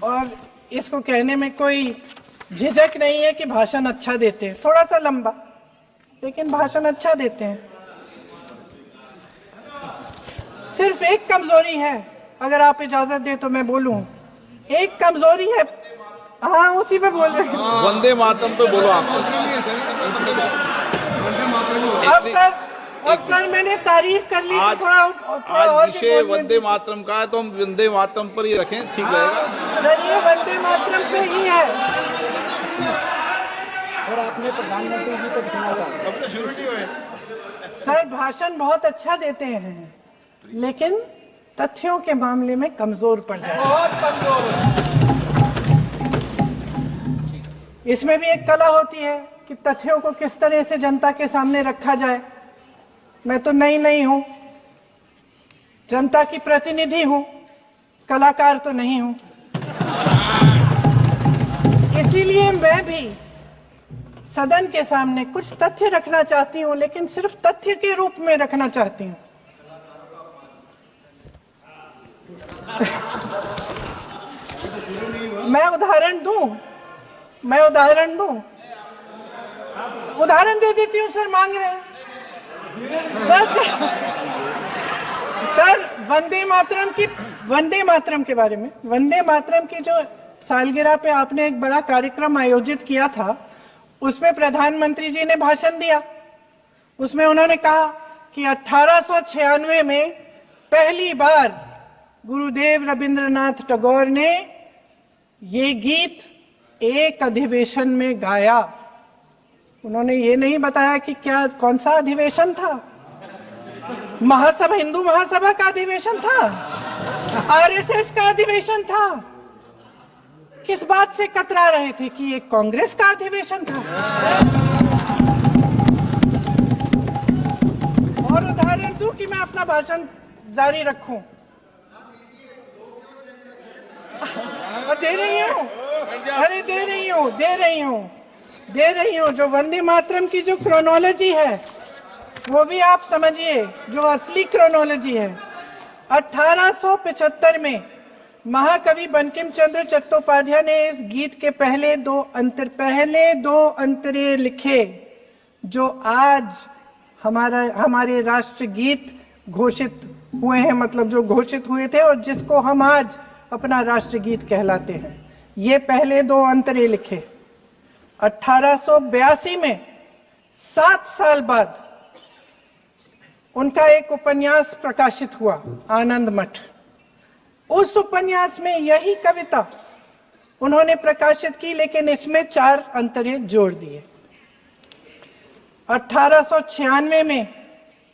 और इसको कहने में कोई झिझक नहीं है कि भाषण अच्छा देते हैं, थोड़ा सा लंबा, लेकिन भाषण अच्छा देते हैं। सिर्फ एक कमजोरी है, अगर आप इजाजत दे तो मैं बोलूं, एक कमजोरी है। हाँ, उसी पे बोल रहे हैं। वंदे मातरम पे बोलो आप। अब सर मैंने तारीफ कर ली, आज थोड़ा आज और विषय वंदे मातरम का है, तो हम वंदे मातरम पर ही रखें, ठीक रहेगा। सर ये वंदे मातरम पे ही है। सर आपने प्रधानमंत्री जी तक सुना था, अब तो शुरू नहीं हुए। सर भाषण बहुत अच्छा देते हैं, लेकिन तथ्यों के मामले में कमजोर पड़ जाते हैं, बहुत कमजोर। इसमें भी एक कला होती है कि तथ्यों को किस तरह से जनता के सामने रखा जाए। मैं तो नहीं हूं, जनता की प्रतिनिधि हूं, कलाकार तो नहीं हूं। इसीलिए मैं भी सदन के सामने कुछ तथ्य रखना चाहती हूं, लेकिन सिर्फ तथ्य के रूप में रखना चाहती हूं। मैं उदाहरण दे देती हूँ। सर मांग रहे हैं सर वंदे मातरम के बारे में, वंदे मातरम की जो सालगिरह पे आपने एक बड़ा कार्यक्रम आयोजित किया था, उसमें प्रधानमंत्री जी ने भाषण दिया। उसमें उन्होंने कहा कि 1896 में पहली बार गुरुदेव रविंद्रनाथ टैगोर ने ये गीत एक अधिवेशन में गाया। उन्होंने ये नहीं बताया कि कौन सा अधिवेशन था, हिंदू महासभा का अधिवेशन था, आरएसएस का अधिवेशन था। किस बात से कतरा रहे थे कि ये कांग्रेस का अधिवेशन था। और उदाहरण दूं कि मैं अपना भाषण जारी रखूं, दे रही हूं। जो वंदे मातरम की जो क्रोनोलॉजी है वो भी आप समझिए, जो असली क्रोनोलॉजी है। 1875 में महाकवि बंकिम चंद्र चट्टोपाध्याय ने इस गीत के पहले दो अंतरे लिखे, जो आज हमारे राष्ट्रगीत घोषित हुए हैं, मतलब जो घोषित हुए थे और जिसको हम आज अपना राष्ट्रगीत कहलाते हैं। ये पहले दो अंतरे लिखे 1882 में। 7 साल बाद उनका एक उपन्यास प्रकाशित हुआ, आनंद मठ। उस उपन्यास में यही कविता उन्होंने प्रकाशित की, लेकिन इसमें 4 अंतरे जोड़ दिए। 1896 में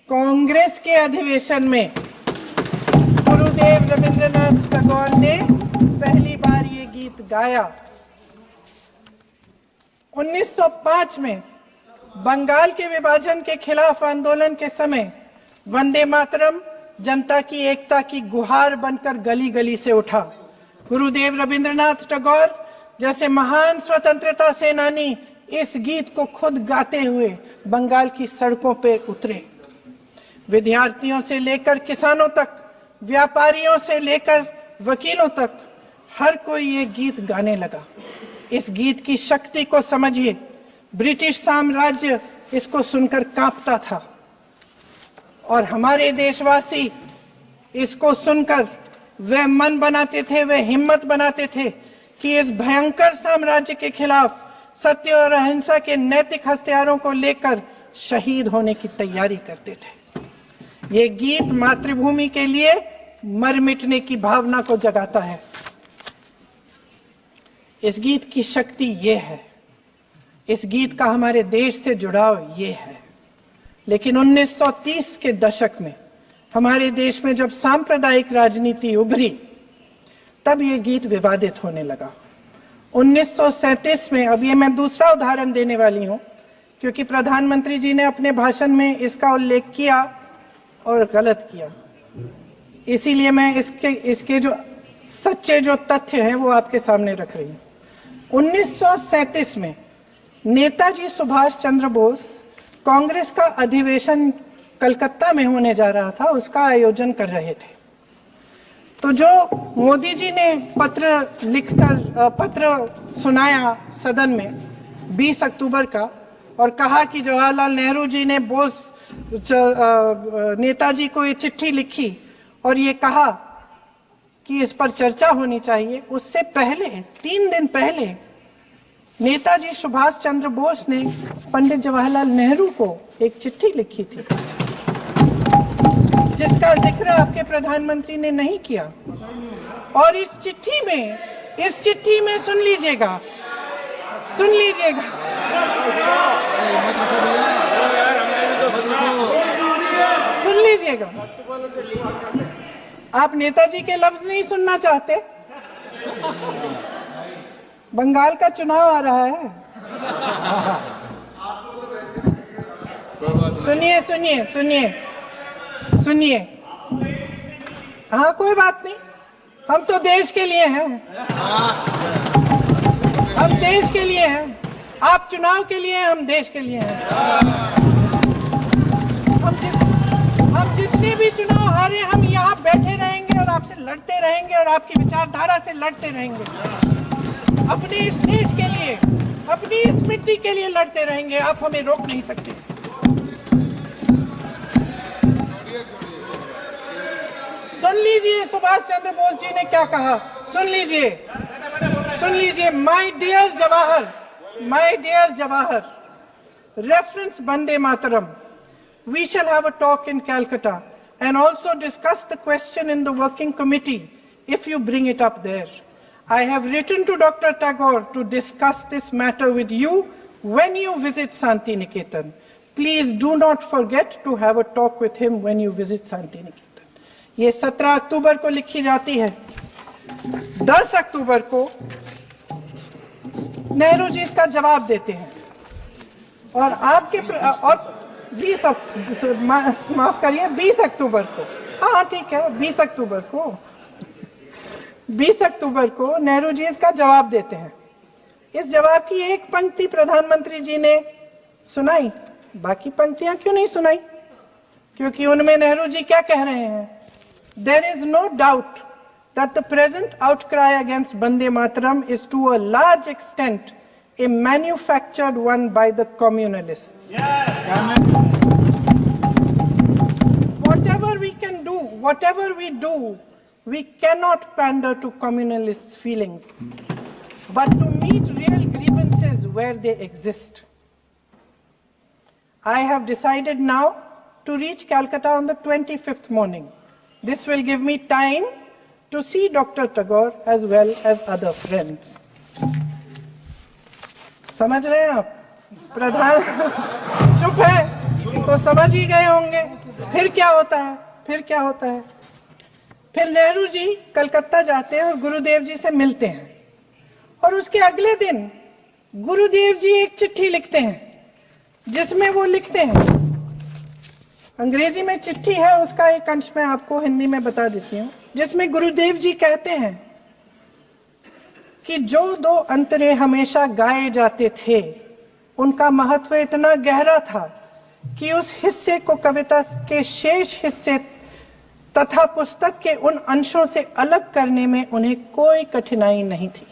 कांग्रेस के अधिवेशन में गुरुदेव रविंद्रनाथ टैगोर ने पहली बार ये गीत गाया। 1905 में बंगाल के विभाजन के खिलाफ आंदोलन के समय वंदे मातरम जनता की एकता की गुहार बनकर गली गली से उठा। गुरुदेव रविंद्रनाथ टैगोर जैसे महान स्वतंत्रता सेनानी इस गीत को खुद गाते हुए बंगाल की सड़कों पर उतरे। विद्यार्थियों से लेकर किसानों तक, व्यापारियों से लेकर वकीलों तक, हर कोई ये गीत गाने लगा। इस गीत की शक्ति को समझिए। ब्रिटिश साम्राज्य इसको सुनकर कांपता था और हमारे देशवासी इसको सुनकर वे मन बनाते थे, वे हिम्मत बनाते थे कि इस भयंकर साम्राज्य के खिलाफ सत्य और अहिंसा के नैतिक हथियारों को लेकर शहीद होने की तैयारी करते थे। ये गीत मातृभूमि के लिए मर मिटने की भावना को जगाता है। इस गीत की शक्ति ये है, इस गीत का हमारे देश से जुड़ाव ये है। लेकिन 1930 के दशक में हमारे देश में जब सांप्रदायिक राजनीति उभरी, तब ये गीत विवादित होने लगा। 1937 में, अब ये मैं दूसरा उदाहरण देने वाली हूं, क्योंकि प्रधानमंत्री जी ने अपने भाषण में इसका उल्लेख किया और गलत किया, इसीलिए मैं इसके जो सच्चे जो तथ्य हैं वो आपके सामने रख रही हूं। 1937 में नेताजी सुभाष चंद्र बोस कांग्रेस का अधिवेशन कलकत्ता में होने जा रहा था, उसका आयोजन कर रहे थे। तो जो मोदी जी ने पत्र सुनाया सदन में 20 अक्टूबर का और कहा कि जवाहरलाल नेहरू जी ने नेताजी को ये चिट्ठी लिखी और ये कहा कि इस पर चर्चा होनी चाहिए, उससे पहले 3 दिन पहले नेताजी सुभाष चंद्र बोस ने पंडित जवाहरलाल नेहरू को एक चिट्ठी लिखी थी जिसका जिक्र आपके प्रधानमंत्री ने नहीं किया। और इस चिट्ठी में सुन लीजिएगा आप नेताजी के लफ्ज नहीं सुनना चाहते? बंगाल का चुनाव आ रहा है। सुनिए। हाँ, कोई बात नहीं, हम तो देश के लिए हैं। हम देश के लिए हैं। आप चुनाव के लिए, हम देश के लिए हैं। हम जितने भी चुनाव हारे, हम यहाँ बैठे रहेंगे और आपसे लड़ते रहेंगे और आपकी विचारधारा से लड़ते रहेंगे। अपने इस देश के लिए, अपनी इस मिट्टी के लिए लड़ते रहेंगे। आप हमें रोक नहीं सकते। सुन लीजिए सुभाष चंद्र बोस जी ने क्या कहा। सुन लीजिए। My dear Jawahar, reference Vande Mataram. We shall have a talk in Calcutta and also discuss the question in the working committee if you bring it up there. I have written to Dr. Tagore to discuss this matter with you when you visit Santi Niketan. Please do not forget to have a talk with him when you visit Santi Niketan. ये 17 अक्टूबर को लिखी जाती है। 10 अक्टूबर को नेहरू जी इसका जवाब देते हैं और आपके और 20 अक्टूबर को, हाँ ठीक है, 20 अक्टूबर को नेहरू जी इसका जवाब देते हैं। इस जवाब की एक पंक्ति प्रधानमंत्री जी ने सुनाई, बाकी पंक्तियां क्यों नहीं सुनाई? क्योंकि उनमें नेहरू जी क्या कह रहे हैं? There is no doubt that the present outcry against Vande Mataram is to a large extent a manufactured one by the communalists. Whatever we do, we cannot pander to communalists' feelings, but to meet real grievances where they exist. I have decided now to reach Calcutta on the 25th morning. This will give me time to see Dr. Tagore as well as other friends. समझ रहे हैं आप? प्रधान चुप है तो समझ ही गए होंगे। फिर क्या होता है? फिर नेहरू जी कलकत्ता जाते हैं और गुरुदेव जी से मिलते हैं और उसके अगले दिन गुरुदेव जी एक चिट्ठी लिखते हैं जिसमें वो लिखते हैं, अंग्रेजी में चिट्ठी है, उसका एक अंश मैं आपको हिंदी में बता देती हूँ, जिसमें गुरुदेव जी कहते हैं कि जो 2 अंतरे हमेशा गाए जाते थे उनका महत्व इतना गहरा था कि उस हिस्से को कविता के शेष हिस्से तथा पुस्तक के उन अंशों से अलग करने में उन्हें कोई कठिनाई नहीं थी।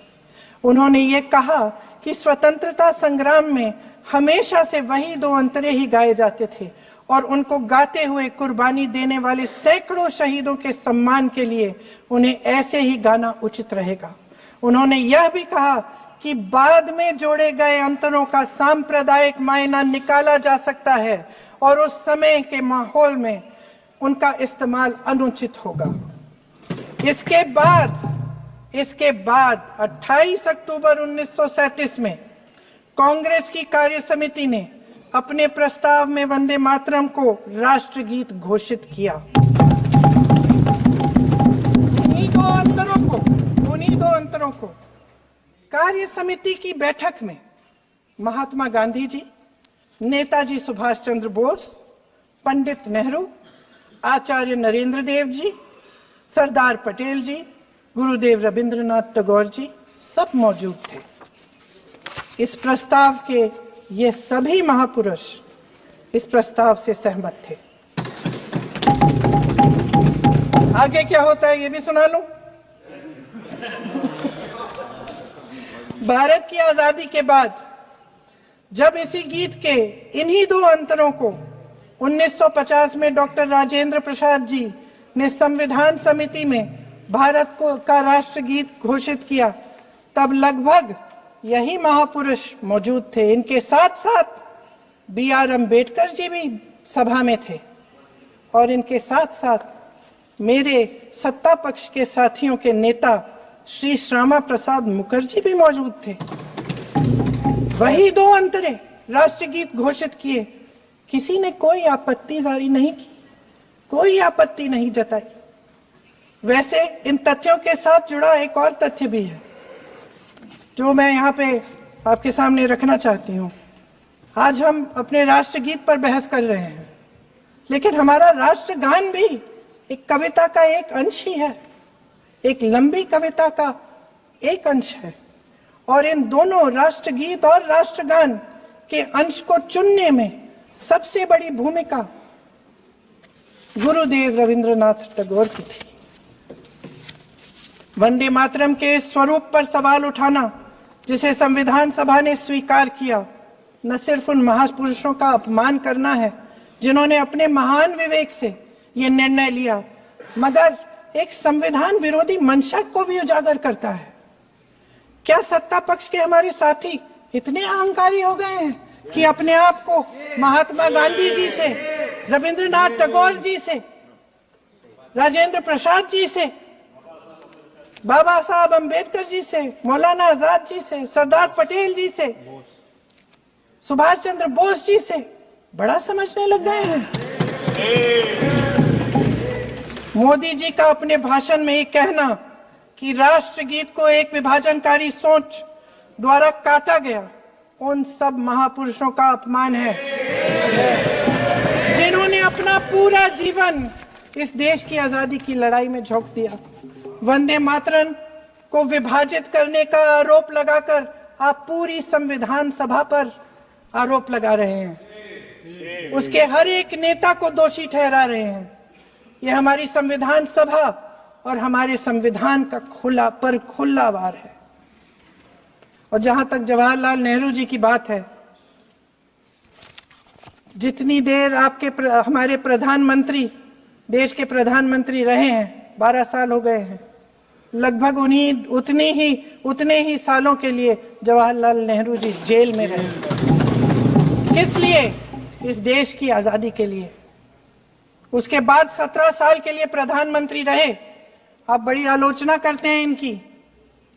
उन्होंने ये कहा कि स्वतंत्रता संग्राम में हमेशा से वही 2 अंतरे ही गाए जाते थे और उनको गाते हुए कुर्बानी देने वाले सैकड़ों शहीदों के सम्मान के लिए उन्हें ऐसे ही गाना उचित रहेगा। उन्होंने यह भी कहा कि बाद में जोड़े गए अंतरों का सांप्रदायिक मायना निकाला जा सकता है और उस समय के माहौल में उनका इस्तेमाल अनुचित होगा। इसके बाद 28 अक्टूबर 1937 में कांग्रेस की कार्य समिति ने अपने प्रस्ताव में वंदे मातरम को राष्ट्रगीत घोषित किया। उन्हीं दो अंतरों को कार्य समिति की बैठक में महात्मा गांधी जी, नेताजी सुभाष चंद्र बोस, पंडित नेहरू, आचार्य नरेंद्र देव जी, सरदार पटेल जी, गुरुदेव रविंद्रनाथ टैगोर जी सब मौजूद थे। इस प्रस्ताव के ये सभी महापुरुष इस प्रस्ताव से सहमत थे। आगे क्या होता है ये भी सुना लूं। भारत की आजादी के बाद जब इसी गीत के इन्हीं दो अंतरों को 1950 में डॉक्टर राजेंद्र प्रसाद जी ने संविधान समिति में भारत को का राष्ट्रगीत घोषित किया, तब लगभग यही महापुरुष मौजूद थे। इनके साथ साथ B.R. अम्बेडकर जी भी सभा में थे और इनके साथ साथ मेरे सत्ता पक्ष के साथियों के नेता श्री श्यामा प्रसाद मुखर्जी भी मौजूद थे। वही दो अंतरे राष्ट्रगीत घोषित किए, किसी ने कोई आपत्ति जारी नहीं की, कोई आपत्ति नहीं जताई। वैसे इन तथ्यों के साथ जुड़ा एक और तथ्य भी है जो मैं यहाँ पे आपके सामने रखना चाहती हूँ। आज हम अपने राष्ट्रगीत पर बहस कर रहे हैं, लेकिन हमारा राष्ट्रगान भी एक कविता का एक अंश ही है, एक लंबी कविता का एक अंश है। और इन दोनों राष्ट्रगीत और राष्ट्रगान के अंश को चुनने में सबसे बड़ी भूमिका गुरुदेव रविंद्रनाथ टैगोर की थी। वंदे मातरम के इस स्वरूप पर सवाल उठाना, जिसे संविधान सभा ने स्वीकार किया, न सिर्फ उन महापुरुषों का अपमान करना है जिन्होंने अपने महान विवेक से ये निर्णय लिया, मगर एक संविधान विरोधी मंशा को भी उजागर करता है। क्या सत्ता पक्ष के हमारे साथी इतने अहंकारी हो गए हैं कि अपने आप को महात्मा गांधी जी से, रविंद्रनाथ टैगोर जी से, राजेंद्र प्रसाद जी से, बाबा साहब अम्बेडकर जी से, मौलाना आजाद जी से, सरदार पटेल जी से, सुभाष चंद्र बोस जी से बड़ा समझने लग गए हैं? मोदी जी का अपने भाषण में ये कहना कि राष्ट्रगीत को एक विभाजनकारी सोच द्वारा काटा गया, उन सब महापुरुषों का अपमान है जिन्होंने अपना पूरा जीवन इस देश की आजादी की लड़ाई में झोंक दिया। वंदे मातरम को विभाजित करने का आरोप लगाकर आप पूरी संविधान सभा पर आरोप लगा रहे हैं, उसके हर एक नेता को दोषी ठहरा रहे हैं। यह हमारी संविधान सभा और हमारे संविधान का खुला वार है। और जहां तक जवाहरलाल नेहरू जी की बात है, जितनी देर हमारे प्रधानमंत्री देश के प्रधानमंत्री रहे हैं, 12 साल हो गए हैं, लगभग उतने ही सालों के लिए जवाहरलाल नेहरू जी जेल में रहे। किस लिए? इस देश की आजादी के लिए। उसके बाद 17 साल के लिए प्रधानमंत्री रहे। आप बड़ी आलोचना करते हैं इनकी,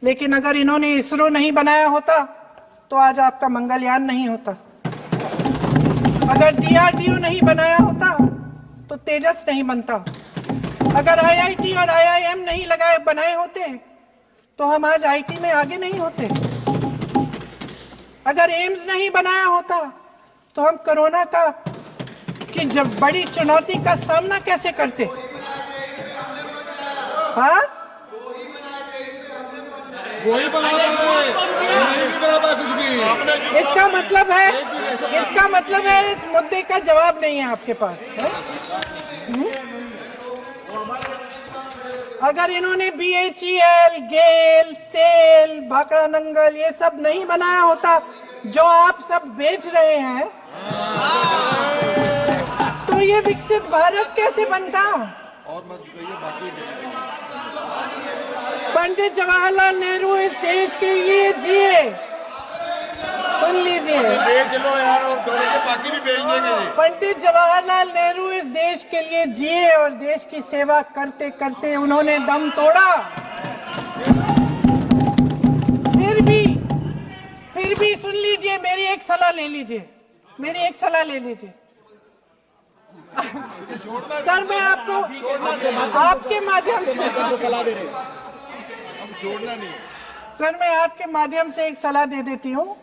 लेकिन अगर इन्होंने इसरो नहीं बनाया होता तो आज आपका मंगलयान नहीं होता। अगर DRDO नहीं बनाया होता तो तेजस नहीं बनता। अगर IIT और IIM नहीं बनाए होते तो हम आज IT में आगे नहीं होते। अगर एम्स नहीं बनाया होता तो हम कोरोना की जब बड़ी चुनौती का सामना कैसे करते? हाँ, वही बना कुछ भी। इसका मतलब है इस मुद्दे का जवाब नहीं है आपके पास है? अगर इन्होंने BHEL, गेल, सेल, भाखड़ा नंगल ये सब नहीं बनाया होता जो आप सब बेच रहे हैं, तो ये विकसित भारत कैसे बनता? और मत कहिए बाकी। पंडित जवाहरलाल नेहरू इस देश के लिए जिए। सुन लीजिए, बेच लो यार, और बाकी भी बेच देंगे। पंडित जवाहरलाल नेहरू इस देश के लिए जिए और देश की सेवा करते करते उन्होंने दम तोड़ा। फिर भी सुन लीजिए, मेरी एक सलाह ले लीजिए। सर, मैं आपके माध्यम से सलाह दे रहे हैं, हम छोड़ना नहीं। सर, मैं आपके माध्यम से एक सलाह दे देती हूँ।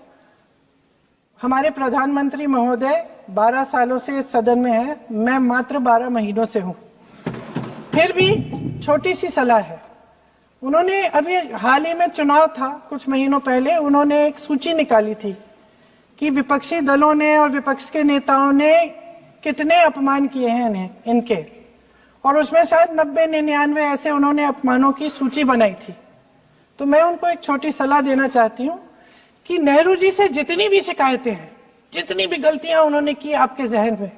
हमारे प्रधानमंत्री महोदय 12 सालों से इस सदन में हैं, मैं मात्र 12 महीनों से हूँ। फिर भी छोटी सी सलाह है। उन्होंने अभी हाल ही में चुनाव था, कुछ महीनों पहले उन्होंने एक सूची निकाली थी कि विपक्षी दलों ने और विपक्ष के नेताओं ने कितने अपमान किए हैं इनके। और उसमें शायद 90-99 ऐसे उन्होंने अपमानों की सूची बनाई थी। तो मैं उनको एक छोटी सलाह देना चाहती हूँ कि नेहरू जी से जितनी भी शिकायतें हैं, जितनी भी गलतियां उन्होंने की आपके जहन में,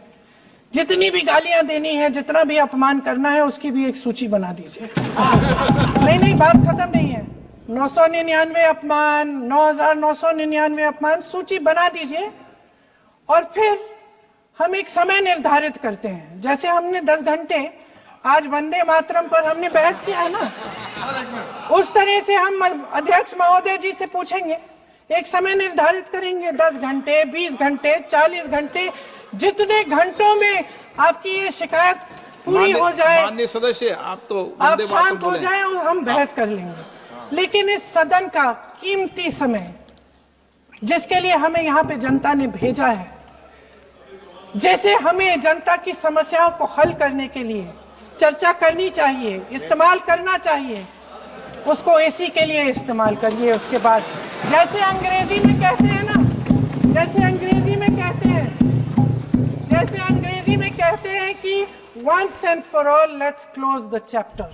जितनी भी गालियां देनी है, जितना भी अपमान करना है, उसकी भी एक सूची बना दीजिए। नहीं, बात खत्म नहीं है। 999 अपमान, 9,999 अपमान, सूची बना दीजिए और फिर हम एक समय निर्धारित करते हैं। जैसे हमने 10 घंटे आज वंदे मातरम पर हमने बहस किया है ना, उस तरह से हम अध्यक्ष महोदय जी से पूछेंगे, एक समय निर्धारित करेंगे, 10 घंटे, 20 घंटे, 40 घंटे, जितने घंटों में आपकी ये शिकायत पूरी हो जाए, माननीय सदस्य आप तो आप शांत हो जाएं और हम बहस कर लेंगे। लेकिन इस सदन का कीमती समय, जिसके लिए हमें यहाँ पे जनता ने भेजा है, जैसे हमें जनता की समस्याओं को हल करने के लिए चर्चा करनी चाहिए, इस्तेमाल करना चाहिए, उसको एसी के लिए इस्तेमाल करिए। उसके बाद जैसे अंग्रेजी में कहते हैं ना, जैसे अंग्रेजी में कहते हैं कि once and for all let's close the chapter,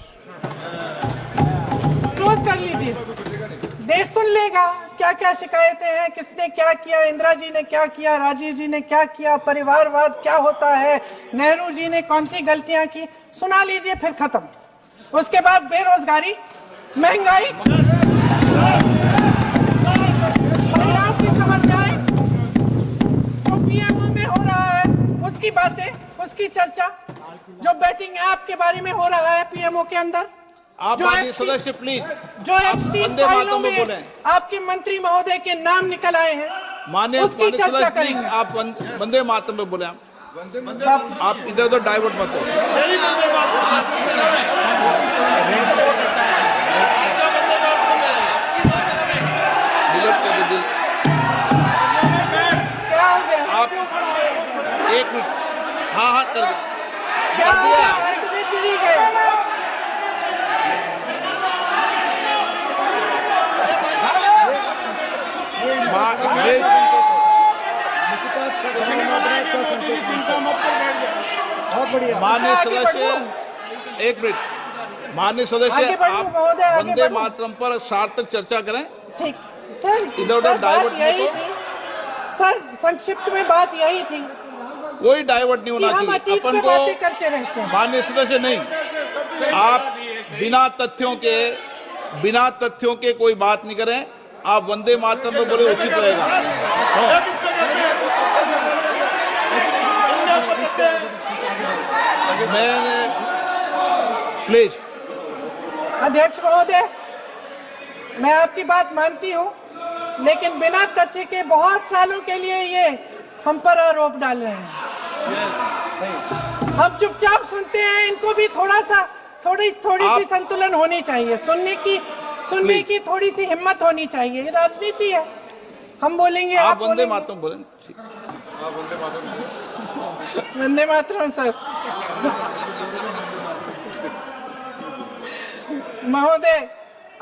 close कर लीजिए। देश सुन लेगा क्या क्या शिकायतें हैं, किसने क्या किया, इंदिरा जी ने क्या किया, राजीव जी ने क्या किया, परिवारवाद क्या होता है, नेहरू जी ने कौन सी गलतियां की, सुना लीजिए, फिर खत्म। उसके बाद बेरोजगारी, महंगाई, महिलाओं की समस्याएं, जो पीएमओ में हो रहा है उसकी बातें, उसकी चर्चा, जो बैटिंग ऐप के बारे में हो रहा है पीएमओ के अंदर, आप माननीय सदस्य प्लीज, जो एप्स्टीन फाइलों में आपके मंत्री महोदय के नाम निकल आए हैं, माननीय उसकी चर्चा करेंगे। आप वंदे मातरम में बोले, आप इधर उधर डाइवर्ट मत हो। क्या हो गया? आप 1 मिनट, हाँ कर दो। क्या हो गया? अंत में चिड़ी गए। बहुत बढ़िया। माननीय सदस्य 1 मिनट, माननीय सदस्य आप वंदे मातरम पर सार्थक चर्चा करें। ठीक सर, इधर उधर डाइवर्ट यही थी सर, संक्षिप्त में बात यही थी, कोई डाइवर्ट नहीं होना हम चाहिए। अपन को बातें करते रहते हैं। माननीय सदस्य नहीं, आप बिना तथ्यों के कोई बात नहीं करें। आप वंदे मातरम में बोले उचित रहेगा। मैंने प्लीज, अध्यक्ष महोदय, मैं आपकी बात मानती हूं, लेकिन बिना तथ्य के बहुत सालों के लिए ये हम पर आरोप डाल रहे हैं। हम चुपचाप सुनते हैं, इनको भी थोड़ी सी संतुलन होनी चाहिए, सुनने की थोड़ी सी हिम्मत होनी चाहिए। ये राजनीति है, हम बोलेंगे, आप वंदे मातरम बोलें। वंदे मातरम सर। महोदय,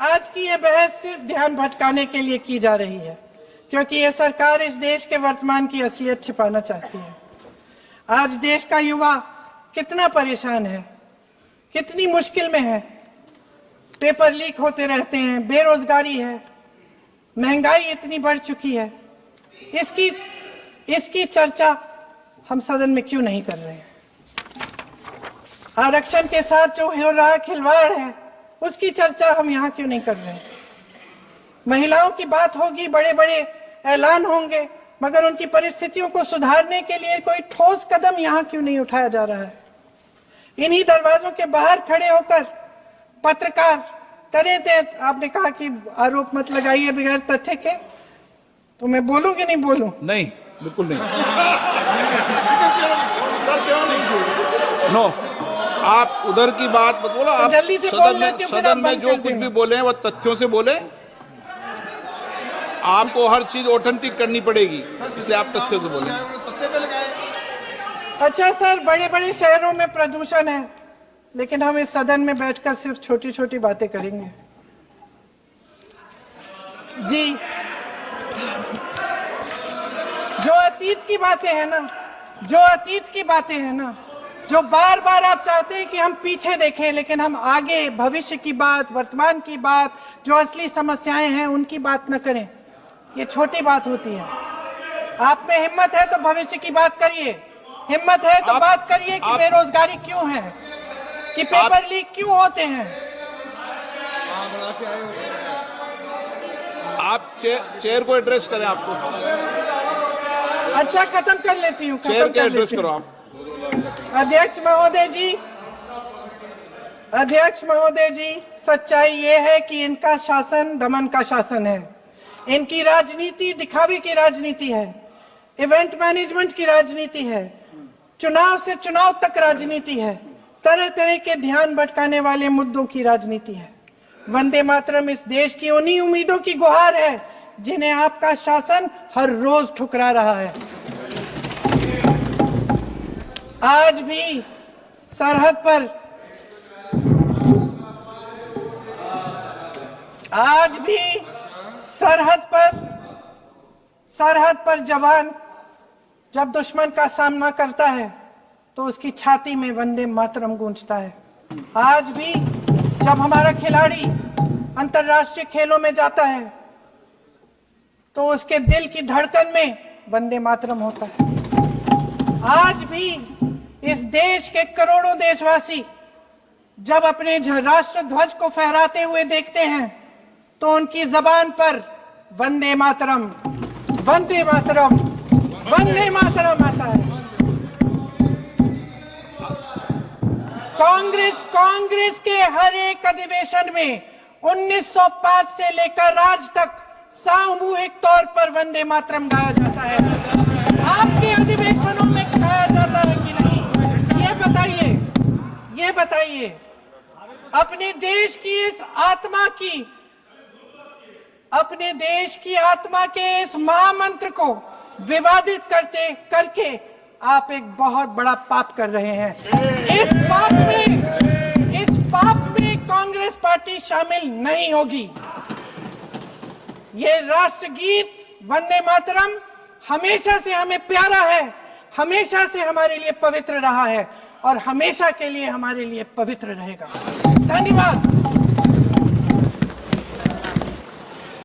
आज की ये बहस सिर्फ ध्यान भटकाने के लिए की जा रही है, क्योंकि ये सरकार इस देश के वर्तमान की असलियत छिपाना चाहती है। आज देश का युवा कितना परेशान है, कितनी मुश्किल में है, पेपर लीक होते रहते हैं, बेरोजगारी है, महंगाई इतनी बढ़ चुकी है। इसकी चर्चा हम सदन में क्यों नहीं कर रहे हैं? आरक्षण के साथ जो हो रहा खिलवाड़ है, उसकी चर्चा हम यहाँ क्यों नहीं कर रहे हैं? महिलाओं की बात होगी, बड़े बड़े ऐलान होंगे, मगर उनकी परिस्थितियों को सुधारने के लिए कोई ठोस कदम यहाँ क्यों नहीं उठाया जा रहा है? इन्हीं दरवाजों के बाहर खड़े होकर पत्रकार तरह, आपने कहा कि आरोप मत लगाइए बगैर तथ्य के, तो मैं बोलूं कि नहीं बोलूं? नहीं, बिल्कुल नहीं। नो, आप उधर की बात मत बोलो। आप जल्दी से बोल लेते हो, सदन में जो कुछ भी बोले वो तथ्यों से बोले। आपको हर चीज ऑथेंटिक करनी पड़ेगी, इसलिए आप तथ्यों से बोले। अच्छा सर, बड़े बड़े शहरों में प्रदूषण है, लेकिन हम इस सदन में बैठकर सिर्फ छोटी छोटी बातें करेंगे। जी, जो अतीत की बातें हैं ना, जो बार बार आप चाहते हैं कि हम पीछे देखें, लेकिन हम आगे भविष्य की बात, वर्तमान की बात, जो असली समस्याएं हैं उनकी बात न करें, ये छोटी बात होती है। आप में हिम्मत है तो भविष्य की बात करिए, हिम्मत है तो बात करिए कि बेरोजगारी क्यों है, कि पेपर लीक क्यों होते हैं। आप चेयर को एड्रेस करें। आपको अच्छा, खत्म कर लेती हूँ, चेयर के एड्रेस करो आप। अध्यक्ष महोदय जी, सच्चाई ये है कि इनका शासन दमन का शासन है। इनकी राजनीति दिखावे की राजनीति है, इवेंट मैनेजमेंट की राजनीति है, चुनाव से चुनाव तक राजनीति है, तरह तरह के ध्यान भटकाने वाले मुद्दों की राजनीति है। वंदे मातरम इस देश की उन्हीं उम्मीदों की गुहार है जिन्हें आपका शासन हर रोज ठुकरा रहा है। आज भी सरहद पर जवान जब दुश्मन का सामना करता है तो उसकी छाती में वंदे मातरम गूंजता है। आज भी जब हमारा खिलाड़ी अंतर्राष्ट्रीय खेलों में जाता है तो उसके दिल की धड़कन में वंदे मातरम होता है। आज भी इस देश के करोड़ों देशवासी जब अपने राष्ट्र ध्वज को फहराते हुए देखते हैं तो उनकी जबान पर वंदे मातरम, वंदे मातरम, वंदे मातरम आता है। कांग्रेस के हर एक अधिवेशन में 1905 से लेकर आज तक सामूहिक तौर पर वंदे मातरम गाया जाता है। आपके अधिवेशनों में गाया जाता है कि नहीं, ये बताइए। अपने देश की आत्मा के इस महामंत्र को विवादित करके आप एक बहुत बड़ा पाप कर रहे हैं। इस पाप में कांग्रेस पार्टी शामिल नहीं होगी। ये राष्ट्रगीत वंदे मातरम हमेशा से हमें प्यारा है, हमेशा से हमारे लिए पवित्र रहा है और हमेशा के लिए हमारे लिए पवित्र रहेगा। धन्यवाद।